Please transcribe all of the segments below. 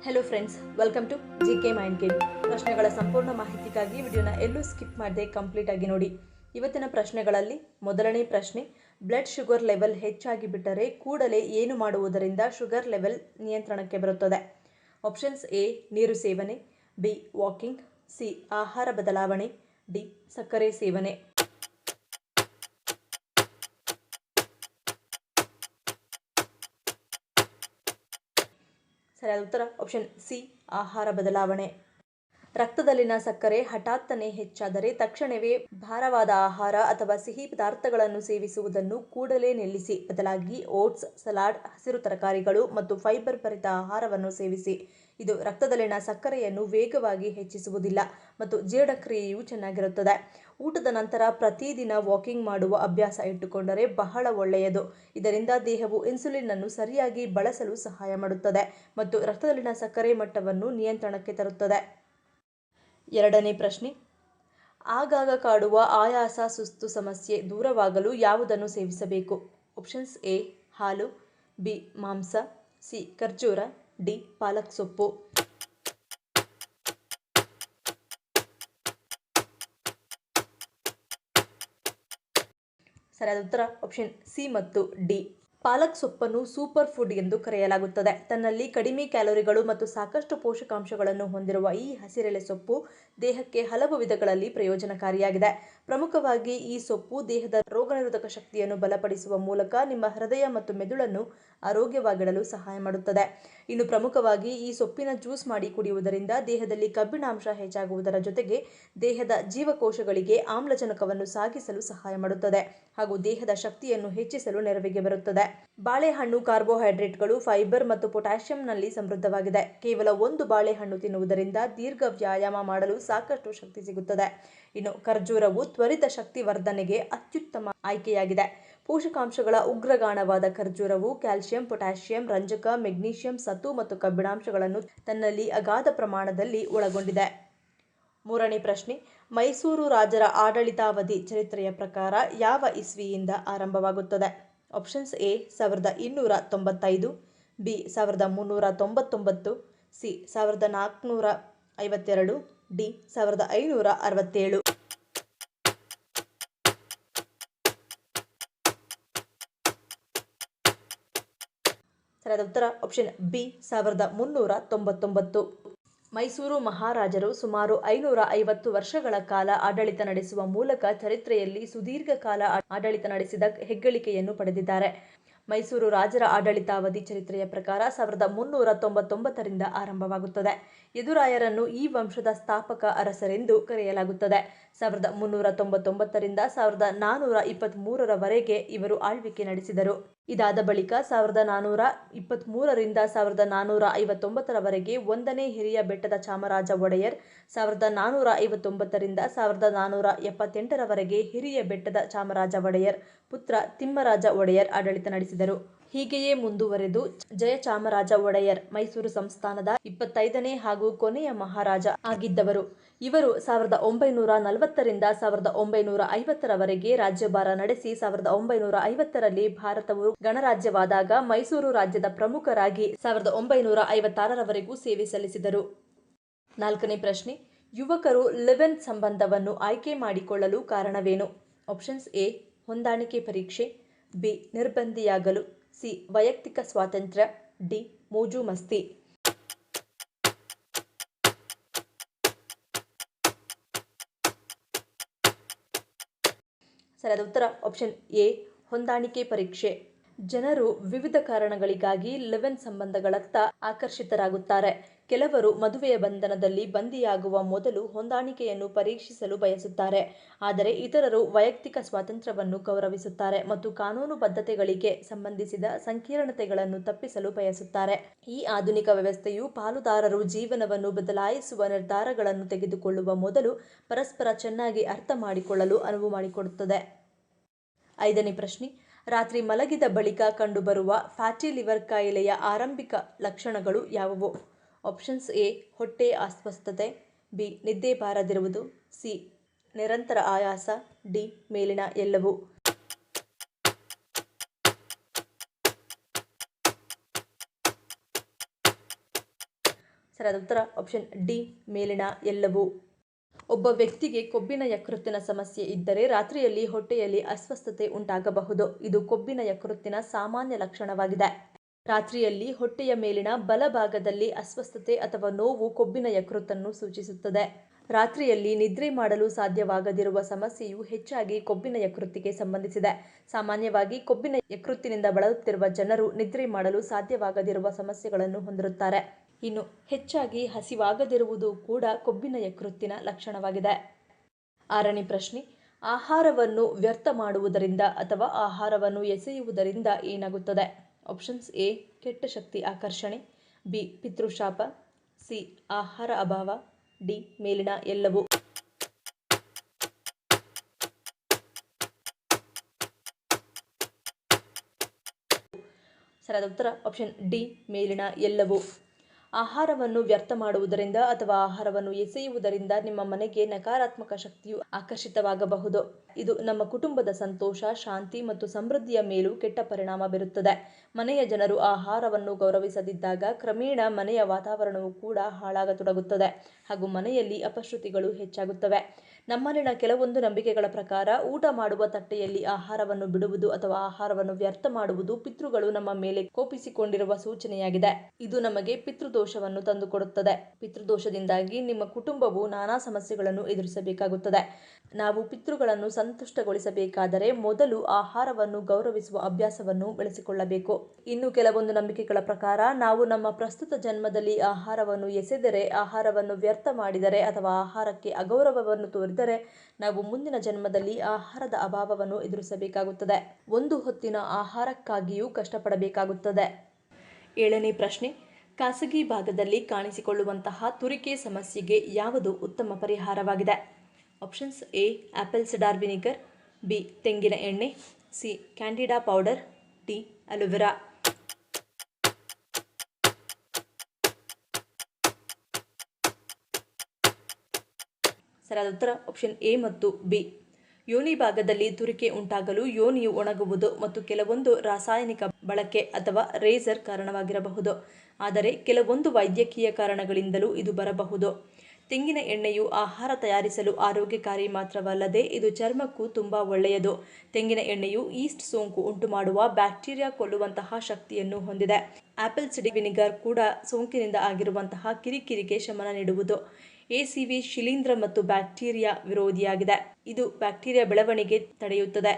Hello friends, welcome to GK mind game. ಪ್ರಶ್ನೆಗಳ ಸಂಪೂರ್ಣ ಮಾಹಿತಿಗಾಗಿ ವಿಡಿಯೋನ ಎಲ್ಲೂ ಸ್ಕಿಪ್ ಮಾಡದೆ ಕಂಪ್ಲೀಟ್ ಆಗಿ ನೋಡಿ. ಇವತ್ತಿನ ಪ್ರಶ್ನೆಗಳಲ್ಲಿ ಮೊದಲನೇ ಪ್ರಶ್ನೆ, ಬ್ಲಡ್ ಶುಗರ್ ಲೆವೆಲ್ ಹೆಚ್ಚಾಗಿ ಬಿಟ್ಟರೆ ಕೂಡಲೇ ಏನು ಮಾಡುವುದರಿಂದ ಶುಗರ್ ಲೆವೆಲ್ ನಿಯಂತ್ರಣಕ್ಕೆ ಬರುತ್ತದೆ? ಆಪ್ಷನ್ಸ್: ಎ ನೀರು ಸೇವನೆ, ಬಿ ವಾಕಿಂಗ್, ಸಿ ಆಹಾರ ಬದಲಾವಣೆ, ಡಿ ಸಕ್ಕರೆ ಸೇವನೆ. ಸರಿಯಾದ ಉತ್ತರ ಆಪ್ಷನ್ ಸಿ ಆಹಾರ ಬದಲಾವಣೆ. ರಕ್ತದಲ್ಲಿನ ಸಕ್ಕರೆ ಹಠಾತ್ತನೆ ಹೆಚ್ಚಾದರೆ ತಕ್ಷಣವೇ ಭಾರವಾದ ಆಹಾರ ಅಥವಾ ಸಿಹಿ ಪದಾರ್ಥಗಳನ್ನು ಸೇವಿಸುವುದನ್ನು ಕೂಡಲೇ ನಿಲ್ಲಿಸಿ. ಬದಲಾಗಿ ಓಟ್ಸ್, ಸಲಾಡ್, ಹಸಿರು ತರಕಾರಿಗಳು ಮತ್ತು ಫೈಬರ್ ಭರಿತ ಆಹಾರವನ್ನು ಸೇವಿಸಿ. ಇದು ರಕ್ತದಲ್ಲಿನ ಸಕ್ಕರೆಯನ್ನು ವೇಗವಾಗಿ ಹೆಚ್ಚಿಸುವುದಿಲ್ಲ ಮತ್ತು ಜೀರ್ಣಕ್ರಿಯೆಯು ಚೆನ್ನಾಗಿರುತ್ತದೆ. ಊಟದ ನಂತರ ಪ್ರತಿದಿನ ವಾಕಿಂಗ್ ಮಾಡುವ ಅಭ್ಯಾಸ ಇಟ್ಟುಕೊಂಡರೆ ಬಹಳ ಒಳ್ಳೆಯದು. ಇದರಿಂದ ದೇಹವು ಇನ್ಸುಲಿನ್ ಅನ್ನು ಸರಿಯಾಗಿ ಬಳಸಲು ಸಹಾಯ ಮಾಡುತ್ತದೆ ಮತ್ತು ರಕ್ತದಲ್ಲಿನ ಸಕ್ಕರೆ ಮಟ್ಟವನ್ನು ನಿಯಂತ್ರಣಕ್ಕೆ ತರುತ್ತದೆ. ಎರಡನೇ ಪ್ರಶ್ನೆ, ಆಗಾಗ ಕಾಡುವ ಆಯಾಸ, ಸುಸ್ತು ಸಮಸ್ಯೆ ದೂರವಾಗಲು ಯಾವುದನ್ನು ಸೇವಿಸಬೇಕು? ಆಪ್ಷನ್ಸ್: ಎ ಹಾಲು, ಬಿ ಮಾಂಸ, ಸಿ ಖರ್ಜೂರ, ಡಿ ಪಾಲಕ್ ಸೊಪ್ಪು. ಸರಿಯಾದ ಉತ್ತರ ಆಪ್ಷನ್ ಸಿ ಮತ್ತು ಡಿ. ಪಾಲಕ್ ಸೊಪ್ಪನ್ನು ಸೂಪರ್ ಫುಡ್ ಎಂದು ಕರೆಯಲಾಗುತ್ತದೆ. ತನ್ನಲ್ಲಿ ಕಡಿಮೆ ಕ್ಯಾಲೋರಿಗಳು ಮತ್ತು ಸಾಕಷ್ಟು ಪೋಷಕಾಂಶಗಳನ್ನು ಹೊಂದಿರುವ ಈ ಹಸಿರೆಲೆ ಸೊಪ್ಪು ದೇಹಕ್ಕೆ ಹಲವು ವಿಧಗಳಲ್ಲಿ ಪ್ರಯೋಜನಕಾರಿಯಾಗಿದೆ. ಪ್ರಮುಖವಾಗಿ ಈ ಸೊಪ್ಪು ದೇಹದ ರೋಗನಿರೋಧಕ ಶಕ್ತಿಯನ್ನು ಬಲಪಡಿಸುವ ಮೂಲಕ ನಿಮ್ಮ ಹೃದಯ ಮತ್ತು ಮೆದುಳನ್ನು ಆರೋಗ್ಯವಾಗಿಡಲು ಸಹಾಯ ಮಾಡುತ್ತದೆ. ಇನ್ನು ಪ್ರಮುಖವಾಗಿ ಈ ಸೊಪ್ಪಿನ ಜ್ಯೂಸ್ ಮಾಡಿ ಕುಡಿಯುವುದರಿಂದ ದೇಹದಲ್ಲಿ ಕಬ್ಬಿಣಾಂಶ ಹೆಚ್ಚಾಗುವುದರ ಜೊತೆಗೆ ದೇಹದ ಜೀವಕೋಶಗಳಿಗೆ ಆಮ್ಲಜನಕವನ್ನು ಸಾಗಿಸಲು ಸಹಾಯ ಮಾಡುತ್ತದೆ ಹಾಗೂ ದೇಹದ ಶಕ್ತಿಯನ್ನು ಹೆಚ್ಚಿಸಲು ನೆರವಿಗೆ ಬರುತ್ತದೆ. ಬಾಳೆಹಣ್ಣು ಕಾರ್ಬೋಹೈಡ್ರೇಟ್ಗಳು, ಫೈಬರ್ ಮತ್ತು ಪೊಟ್ಯಾಷಿಯಂನಲ್ಲಿ ಸಮೃದ್ಧವಾಗಿದೆ. ಕೇವಲ ಒಂದು ಬಾಳೆಹಣ್ಣು ತಿನ್ನುವುದರಿಂದ ದೀರ್ಘ ವ್ಯಾಯಾಮ ಮಾಡಲು ಸಾಕಷ್ಟು ಶಕ್ತಿ ಸಿಗುತ್ತದೆ. ಇನ್ನು ಖರ್ಜೂರವು ತ್ವರಿತ ಶಕ್ತಿ ವರ್ಧನೆಗೆ ಅತ್ಯುತ್ತಮ ಆಯ್ಕೆಯಾಗಿದೆ. ಪೋಷಕಾಂಶಗಳ ಉಗ್ರಗಾಣವಾದ ಖರ್ಜೂರವು ಕ್ಯಾಲ್ಸಿಯಂ, ಪೊಟ್ಯಾಷಿಯಂ, ರಂಜಕ, ಮೆಗ್ನೀಷಿಯಂ, ಸತು ಮತ್ತು ಕಬ್ಬಿಣಾಂಶಗಳನ್ನು ತನ್ನಲ್ಲಿ ಅಗಾಧ ಪ್ರಮಾಣದಲ್ಲಿ ಒಳಗೊಂಡಿದೆ. ಮೂರನೇ ಪ್ರಶ್ನೆ, ಮೈಸೂರು ರಾಜರ ಆಡಳಿತಾವಧಿ ಚರಿತ್ರೆಯ ಪ್ರಕಾರ ಯಾವ ಇಸ್ವಿಯಿಂದ ಆರಂಭವಾಗುತ್ತದೆ? Options: A 1295, B 1399, C 1452, D 1567. ಸರಿಯಾದ ಉತ್ತರ ಆಪ್ಷನ್ ಬಿ 1399. ಮೈಸೂರು ಮಹಾರಾಜರು ಸುಮಾರು 550 ವರ್ಷಗಳ ಕಾಲ ಆಡಳಿತ ನಡೆಸುವ ಮೂಲಕ ಚರಿತ್ರೆಯಲ್ಲಿ ಸುದೀರ್ಘ ಕಾಲ ಆಡಳಿತ ನಡೆಸಿದ ಹೆಗ್ಗಳಿಕೆಯನ್ನು ಪಡೆದಿದ್ದಾರೆ. ಮೈಸೂರು ರಾಜರ ಆಡಳಿತಾವಧಿ ಚರಿತ್ರೆಯ ಪ್ರಕಾರ 1399ರಿಂದ ಆರಂಭವಾಗುತ್ತದೆ. ಯದುರಾಯರನ್ನು ಈ ವಂಶದ ಸ್ಥಾಪಕ ಅರಸರೆಂದು ಕರೆಯಲಾಗುತ್ತದೆ. 1399ರಿಂದ 1423ರವರೆಗೆ ಇವರು ಆಳ್ವಿಕೆ ನಡೆಸಿದರು. ಇದಾದ ಬಳಿಕ 1423ರಿಂದ 1459ರವರೆಗೆ ಒಂದನೇ ಹಿರಿಯ ಬೆಟ್ಟದ ಚಾಮರಾಜ ಒಡೆಯರ್, 1459ರಿಂದ 1478ರವರೆಗೆ ಹಿರಿಯ ಬೆಟ್ಟದ ಚಾಮರಾಜ ಒಡೆಯರ್ ಪುತ್ರ ತಿಮ್ಮರಾಜ ಒಡೆಯರ್ ಆಡಳಿತ ನಡೆಸಿದರು. ಹೀಗೆಯೇ ಮುಂದುವರೆದು ಜಯಚಾಮರಾಜ ಒಡೆಯರ್ ಮೈಸೂರು ಸಂಸ್ಥಾನದ 25ನೇ ಹಾಗೂ ಕೊನೆಯ ಮಹಾರಾಜ ಆಗಿದ್ದವರು. ಇವರು 1940ರಿಂದ 1950ರವರೆಗೆ ರಾಜ್ಯಭಾರ ನಡೆಸಿ 1950ರಲ್ಲಿ ಭಾರತವು ಗಣರಾಜ್ಯವಾದಾಗ ಮೈಸೂರು ರಾಜ್ಯದ ಪ್ರಮುಖರಾಗಿ 1956ರವರೆಗೂ ಸೇವೆ ಸಲ್ಲಿಸಿದರು. ನಾಲ್ಕನೇ ಪ್ರಶ್ನೆ, ಯುವಕರು ಲಿವ್ ಇನ್ ಸಂಬಂಧವನ್ನು ಆಯ್ಕೆ ಮಾಡಿಕೊಳ್ಳಲು ಕಾರಣವೇನು? ಆಪ್ಷನ್ಸ್: ಎ ಹೊಂದಾಣಿಕೆ ಪರೀಕ್ಷೆ, ಬಿ ನಿರ್ಬಂಧಿಯಾಗಲು, ಸಿ ವೈಯಕ್ತಿಕ ಸ್ವಾತಂತ್ರ್ಯ, ಡಿ ಮೋಜು ಮಸ್ತಿ. ಸರಿಯಾದ ಉತ್ತರ ಆಪ್ಷನ್ ಎ ಹೊಂದಾಣಿಕೆ ಪರೀಕ್ಷೆ. ಜನರು ವಿವಿಧ ಕಾರಣಗಳಿಗಾಗಿ ಲಿವ್ ಇನ್ ಸಂಬಂಧಗಳತ್ತ ಆಕರ್ಷಿತರಾಗುತ್ತಾರೆ. ಕೆಲವರು ಮದುವೆಯ ಬಂಧನದಲ್ಲಿ ಬಂಧಿಯಾಗುವ ಮೊದಲು ಹೊಂದಾಣಿಕೆಯನ್ನು ಪರೀಕ್ಷಿಸಲು ಬಯಸುತ್ತಾರೆ. ಆದರೆ ಇತರರು ವೈಯಕ್ತಿಕ ಸ್ವಾತಂತ್ರ್ಯವನ್ನು ಗೌರವಿಸುತ್ತಾರೆ ಮತ್ತು ಕಾನೂನು ಬದ್ಧತೆಗಳಿಗೆ ಸಂಬಂಧಿಸಿದ ಸಂಕೀರ್ಣತೆಗಳನ್ನು ತಪ್ಪಿಸಲು ಬಯಸುತ್ತಾರೆ. ಈ ಆಧುನಿಕ ವ್ಯವಸ್ಥೆಯು ಪಾಲುದಾರರು ಜೀವನವನ್ನು ಬದಲಾಯಿಸುವ ನಿರ್ಧಾರಗಳನ್ನು ತೆಗೆದುಕೊಳ್ಳುವ ಮೊದಲು ಪರಸ್ಪರ ಚೆನ್ನಾಗಿ ಅರ್ಥ ಮಾಡಿಕೊಳ್ಳಲು ಅನುವು ಮಾಡಿಕೊಡುತ್ತದೆ. ಐದನೇ ಪ್ರಶ್ನೆ, ರಾತ್ರಿ ಮಲಗಿದ ಬಳಿಕ ಕಂಡುಬರುವ ಫ್ಯಾಟಿ ಲಿವರ್ ಕಾಯಿಲೆಯ ಆರಂಭಿಕ ಲಕ್ಷಣಗಳು ಯಾವುವು? ಆಪ್ಷನ್ಸ್: ಎ ಹೊಟ್ಟೆ ಅಸ್ವಸ್ಥತೆ, ಬಿ ನಿದ್ದೆ ಬಾರದಿರುವುದು, ಸಿ ನಿರಂತರ ಆಯಾಸ, ಡಿ ಮೇಲಿನ ಎಲ್ಲವೂ. ಸರಿಯಾದ ಉತ್ತರ ಆಪ್ಷನ್ ಡಿ ಮೇಲಿನ ಎಲ್ಲವೂ. ಒಬ್ಬ ವ್ಯಕ್ತಿಗೆ ಕೊಬ್ಬಿನ ಯಕೃತ್ತಿನ ಸಮಸ್ಯೆ ಇದ್ದರೆ ರಾತ್ರಿಯಲ್ಲಿ ಹೊಟ್ಟೆಯಲ್ಲಿ ಅಸ್ವಸ್ಥತೆ ಉಂಟಾಗಬಹುದು. ಇದು ಕೊಬ್ಬಿನ ಯಕೃತ್ತಿನ ಸಾಮಾನ್ಯ ಲಕ್ಷಣವಾಗಿದೆ. ರಾತ್ರಿಯಲ್ಲಿ ಹೊಟ್ಟೆಯ ಮೇಲಿನ ಬಲಭಾಗದಲ್ಲಿ ಅಸ್ವಸ್ಥತೆ ಅಥವಾ ನೋವು ಕೊಬ್ಬಿನ ಯಕೃತ್ತನ್ನು ಸೂಚಿಸುತ್ತದೆ. ರಾತ್ರಿಯಲ್ಲಿ ನಿದ್ರೆ ಮಾಡಲು ಸಾಧ್ಯವಾಗದಿರುವ ಸಮಸ್ಯೆಯು ಹೆಚ್ಚಾಗಿ ಕೊಬ್ಬಿನ ಯಕೃತ್ತಿಗೆ ಸಂಬಂಧಿಸಿದೆ. ಸಾಮಾನ್ಯವಾಗಿ ಕೊಬ್ಬಿನ ಯಕೃತ್ತಿನಿಂದ ಬಳಲುತ್ತಿರುವ ಜನರು ನಿದ್ರೆ ಮಾಡಲು ಸಾಧ್ಯವಾಗದಿರುವ ಸಮಸ್ಯೆಗಳನ್ನು ಹೊಂದಿರುತ್ತಾರೆ. ಇನ್ನು ಹೆಚ್ಚಾಗಿ ಹಸಿವಾಗದಿರುವುದು ಕೂಡ ಕೊಬ್ಬಿನ ಯಕೃತ್ತಿನ ಲಕ್ಷಣವಾಗಿದೆ. 6ನೇ ಪ್ರಶ್ನೆ, ಆಹಾರವನ್ನು ವ್ಯರ್ಥ ಮಾಡುವುದರಿಂದ ಅಥವಾ ಆಹಾರವನ್ನು ಎಸೆಯುವುದರಿಂದ ಏನಾಗುತ್ತದೆ? ಆಪ್ಷನ್ಸ್ ಎ ಕೆಟ್ಟ ಶಕ್ತಿ ಆಕರ್ಷಣೆ, ಬಿ ಪಿತೃಶಾಪ, ಸಿ ಆಹಾರ ಅಭಾವ, ಡಿ ಮೇಲಿನ ಎಲ್ಲವೂ. ಸರಿಯಾದ ಉತ್ತರ ಆಪ್ಷನ್ ಡಿ ಮೇಲಿನ ಎಲ್ಲವೂ. ಆಹಾರವನ್ನು ವ್ಯರ್ಥ ಮಾಡುವುದರಿಂದ ಅಥವಾ ಆಹಾರವನ್ನು ಎಸೆಯುವುದರಿಂದ ನಿಮ್ಮ ಮನೆಗೆ ನಕಾರಾತ್ಮಕ ಶಕ್ತಿಯು ಆಕರ್ಷಿತವಾಗಬಹುದು. ಇದು ನಮ್ಮ ಕುಟುಂಬದ ಸಂತೋಷ, ಶಾಂತಿ ಮತ್ತು ಸಮೃದ್ಧಿಯ ಮೇಲೂ ಕೆಟ್ಟ ಪರಿಣಾಮ ಬೀರುತ್ತದೆ. ಮನೆಯ ಜನರು ಆಹಾರವನ್ನು ಗೌರವಿಸದಿದ್ದಾಗ ಕ್ರಮೇಣ ಮನೆಯ ವಾತಾವರಣವು ಕೂಡ ಹಾಳಾಗತೊಡಗುತ್ತದೆ ಹಾಗೂ ಮನೆಯಲ್ಲಿ ಅಪಶ್ರುತಿಗಳು ಹೆಚ್ಚಾಗುತ್ತವೆ. ನಮ್ಮಲ್ಲಿನ ಕೆಲವೊಂದು ನಂಬಿಕೆಗಳ ಪ್ರಕಾರ ಊಟ ಮಾಡುವ ತಟ್ಟೆಯಲ್ಲಿ ಆಹಾರವನ್ನು ಬಿಡುವುದು ಅಥವಾ ಆಹಾರವನ್ನು ವ್ಯರ್ಥ ಮಾಡುವುದು ಪಿತೃಗಳು ನಮ್ಮ ಮೇಲೆ ಕೋಪಿಸಿಕೊಂಡಿರುವ ಸೂಚನೆಯಾಗಿದೆ. ಇದು ನಮಗೆ ಪಿತೃದೋಷವನ್ನು ತಂದುಕೊಡುತ್ತದೆ. ಪಿತೃದೋಷದಿಂದಾಗಿ ನಿಮ್ಮ ಕುಟುಂಬವು ನಾನಾ ಸಮಸ್ಯೆಗಳನ್ನು ಎದುರಿಸಬೇಕಾಗುತ್ತದೆ. ನಾವು ಪಿತೃಗಳನ್ನು ಸಂತುಷ್ಟಗೊಳಿಸಬೇಕಾದರೆ ಮೊದಲು ಆಹಾರವನ್ನು ಗೌರವಿಸುವ ಅಭ್ಯಾಸವನ್ನು ಬೆಳೆಸಿಕೊಳ್ಳಬೇಕು. ಇನ್ನು ಕೆಲವೊಂದು ನಂಬಿಕೆಗಳ ಪ್ರಕಾರ ನಾವು ನಮ್ಮ ಪ್ರಸ್ತುತ ಜನ್ಮದಲ್ಲಿ ಆಹಾರವನ್ನು ಎಸೆದರೆ, ಆಹಾರವನ್ನು ವ್ಯರ್ಥ ಮಾಡಿದರೆ ಅಥವಾ ಆಹಾರಕ್ಕೆ ಅಗೌರವವನ್ನು ತೋರಿದರೆ ನಾವು ಮುಂದಿನ ಜನ್ಮದಲ್ಲಿ ಆಹಾರದ ಅಭಾವವನ್ನು ಎದುರಿಸಬೇಕಾಗುತ್ತದೆ. ಒಂದು ಹೊತ್ತಿನ ಆಹಾರಕ್ಕಾಗಿಯೂ ಕಷ್ಟಪಡಬೇಕಾಗುತ್ತದೆ. 7ನೇ ಪ್ರಶ್ನೆ, ಖಾಸಗಿ ಭಾಗದಲ್ಲಿ ಕಾಣಿಸಿಕೊಳ್ಳುವಂತಹ ತುರಿಕೆ ಸಮಸ್ಯೆಗೆ ಯಾವುದು ಉತ್ತಮ ಪರಿಹಾರವಾಗಿದೆ? Options A apple cedar vinegar, B ತೆಂಗಿನ ಎಣ್ಣೆ, C Candida powder, D aloe vera. ಸರಿಯಾದ ಉತ್ತರ ಆಪ್ಷನ್ ಎ ಮತ್ತು ಬಿ. ಯೋನಿ ಭಾಗದಲ್ಲಿ ತುರಿಕೆ ಉಂಟಾಗಲು ಯೋನಿಯು ಒಣಗುವುದು ಮತ್ತು ಕೆಲವೊಂದು ರಾಸಾಯನಿಕ ಬಳಕೆ ಅಥವಾ ರೇಸರ್ ಕಾರಣವಾಗಿರಬಹುದು. ಆದರೆ ಕೆಲವೊಂದು ವೈದ್ಯಕೀಯ ಕಾರಣಗಳಿಂದಲೂ ಇದು ಬರಬಹುದು. ತೆಂಗಿನ ಎಣ್ಣೆಯು ಆಹಾರ ತಯಾರಿಸಲು ಆರೋಗ್ಯಕಾರಿ ಮಾತ್ರವಲ್ಲದೆ ಇದು ಚರ್ಮಕ್ಕೂ ತುಂಬ ಒಳ್ಳೆಯದು. ತೆಂಗಿನ ಎಣ್ಣೆಯು ಈಸ್ಟ್ ಸೋಂಕು ಉಂಟುಮಾಡುವ ಬ್ಯಾಕ್ಟೀರಿಯಾ ಕೊಲ್ಲುವಂತಹ ಶಕ್ತಿಯನ್ನು ಹೊಂದಿದೆ. ಆಪಲ್ ಸಿಡರ್ ವಿನಿಗರ್ ಕೂಡ ಸೋಂಕಿನಿಂದ ಆಗಿರುವಂತಹ ಕಿರಿಕಿರಿಗೆ ಶಮನ ನೀಡುವುದು. ಎಸಿವಿ ಶಿಲೀಂಧ್ರ ಮತ್ತು ಬ್ಯಾಕ್ಟೀರಿಯಾ ವಿರೋಧಿಯಾಗಿದೆ. ಇದು ಬ್ಯಾಕ್ಟೀರಿಯಾ ಬೆಳವಣಿಗೆ ತಡೆಯುತ್ತದೆ.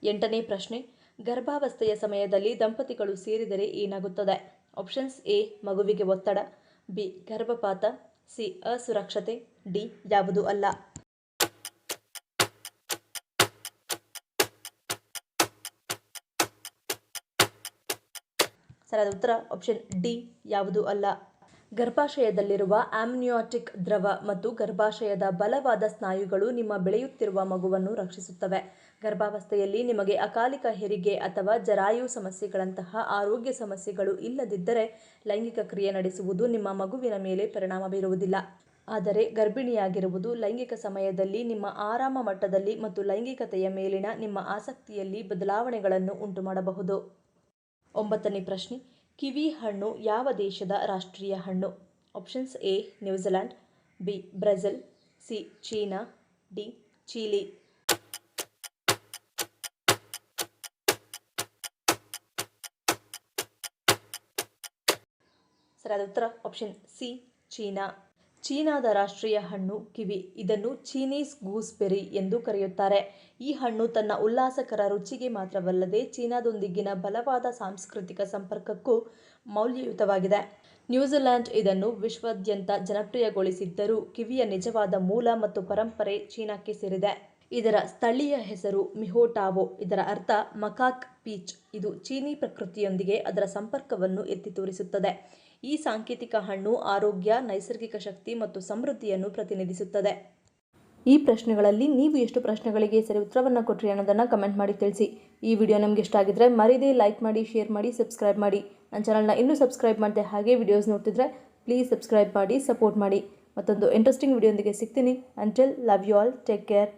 8ನೇ ಪ್ರಶ್ನೆ, ಗರ್ಭಾವಸ್ಥೆಯ ಸಮಯದಲ್ಲಿ ದಂಪತಿಗಳು ಸೇರಿದರೆ ಏನಾಗುತ್ತದೆ? ಆಪ್ಷನ್ಸ್ ಎ ಮಗುವಿಗೆ ಒತ್ತಡ, ಬಿ ಗರ್ಭಪಾತ, ಸಿ ಅಸುರಕ್ಷತೆ, ಡಿ ಯಾವುದೂ ಅಲ್ಲ. ಸರಿಯಾದ ಉತ್ತರ ಆಪ್ಷನ್ ಡಿ ಯಾವುದೂ ಅಲ್ಲ. ಗರ್ಭಾಶಯದಲ್ಲಿರುವ ಆಮ್ನಿಯಾಟಿಕ್ ದ್ರವ ಮತ್ತು ಗರ್ಭಾಶಯದ ಬಲವಾದ ಸ್ನಾಯುಗಳು ನಿಮ್ಮ ಬೆಳೆಯುತ್ತಿರುವ ಮಗುವನ್ನು ರಕ್ಷಿಸುತ್ತವೆ. ಗರ್ಭಾವಸ್ಥೆಯಲ್ಲಿ ನಿಮಗೆ ಅಕಾಲಿಕ ಹೆರಿಗೆ ಅಥವಾ ಜರಾಯು ಸಮಸ್ಯೆಗಳಂತಹ ಆರೋಗ್ಯ ಸಮಸ್ಯೆಗಳು ಇಲ್ಲದಿದ್ದರೆ ಲೈಂಗಿಕ ಕ್ರಿಯೆ ನಡೆಸುವುದು ನಿಮ್ಮ ಮಗುವಿನ ಮೇಲೆ ಪರಿಣಾಮ ಬೀರುವುದಿಲ್ಲ. ಆದರೆ ಗರ್ಭಿಣಿಯಾಗಿರುವುದು ಲೈಂಗಿಕ ಸಮಯದಲ್ಲಿ ನಿಮ್ಮ ಆರಾಮ ಮಟ್ಟದಲ್ಲಿ ಮತ್ತು ಲೈಂಗಿಕತೆಯ ಮೇಲಿನ ನಿಮ್ಮ ಆಸಕ್ತಿಯಲ್ಲಿ ಬದಲಾವಣೆಗಳನ್ನು ಉಂಟುಮಾಡಬಹುದು. 9ನೇ ಪ್ರಶ್ನೆ, ಕಿವಿ ಹಣ್ಣು ಯಾವ ದೇಶದ ರಾಷ್ಟ್ರೀಯ ಹಣ್ಣು? Options A New Zealand, B Brazil, C China, D Chile. ಸರಿಯಾದ ಉತ್ತರ ಆಪ್ಷನ್ ಸಿ ಚೀನಾ. ಚೀನಾದ ರಾಷ್ಟ್ರೀಯ ಹಣ್ಣು ಕಿವಿ. ಇದನ್ನು ಚೀನೀಸ್ ಗೂಸ್ಬೆರಿ ಎಂದು ಕರೆಯುತ್ತಾರೆ. ಈ ಹಣ್ಣು ತನ್ನ ಉಲ್ಲಾಸಕರ ರುಚಿಗೆ ಮಾತ್ರವಲ್ಲದೆ ಚೀನಾದೊಂದಿಗಿನ ಬಲವಾದ ಸಾಂಸ್ಕೃತಿಕ ಸಂಪರ್ಕಕ್ಕೂ ಮೌಲ್ಯಯುತವಾಗಿದೆ. ನ್ಯೂಜಿಲೆಂಡ್ ಇದನ್ನು ವಿಶ್ವಾದ್ಯಂತ ಜನಪ್ರಿಯಗೊಳಿಸಿದ್ದರೂ ಕಿವಿಯ ನಿಜವಾದ ಮೂಲ ಮತ್ತು ಪರಂಪರೆ ಚೀನಾಕ್ಕೆ ಸೇರಿದೆ. ಇದರ ಸ್ಥಳೀಯ ಹೆಸರು ಮಿಹೋಟಾವೋ. ಇದರ ಅರ್ಥ ಮಕಾಕ್ ಪೀಚ್. ಇದು ಚೀನೀ ಪ್ರಕೃತಿಯೊಂದಿಗೆ ಅದರ ಸಂಪರ್ಕವನ್ನು ಎತ್ತಿ ತೋರಿಸುತ್ತದೆ. ಈ ಸಾಂಕೇತಿಕ ಹಣ್ಣು ಆರೋಗ್ಯ, ನೈಸರ್ಗಿಕ ಶಕ್ತಿ ಮತ್ತು ಸಮೃದ್ಧಿಯನ್ನು ಪ್ರತಿನಿಧಿಸುತ್ತದೆ. ಈ ಪ್ರಶ್ನೆಗಳಲ್ಲಿ ನೀವು ಎಷ್ಟು ಪ್ರಶ್ನೆಗಳಿಗೆ ಸರಿ ಉತ್ತರವನ್ನು ಕೊಟ್ಟರಿ ಅನ್ನೋದನ್ನು ಕಮೆಂಟ್ ಮಾಡಿ ತಿಳಿಸಿ. ಈ ವಿಡಿಯೋ ನಿಮಗೆ ಇಷ್ಟ ಆಗಿದ್ರೆ ಮರಿದೇ ಲೈಕ್ ಮಾಡಿ, ಶೇರ್ ಮಾಡಿ, ಸಬ್ಸ್ಕ್ರೈಬ್ ಮಾಡಿ. ನನ್ನ ಚಾನಲ್ನ ಇನ್ನೂ ಸಬ್ಸ್ಕ್ರೈಬ್ ಮಾಡಿದೆ ಹಾಗೆ ವಿಡಿಯೋಸ್ ನೋಡ್ತಿದ್ರೆ ಪ್ಲೀಸ್ ಸಬ್ಸ್ಕ್ರೈಬ್ ಮಾಡಿ, ಸಪೋರ್ಟ್ ಮಾಡಿ. ಮತ್ತೊಂದು ಇಂಟ್ರೆಸ್ಟಿಂಗ್ ವಿಡಿಯೋದೊಂದಿಗೆ ಸಿಗ್ತೀನಿ. Until love you all, take care.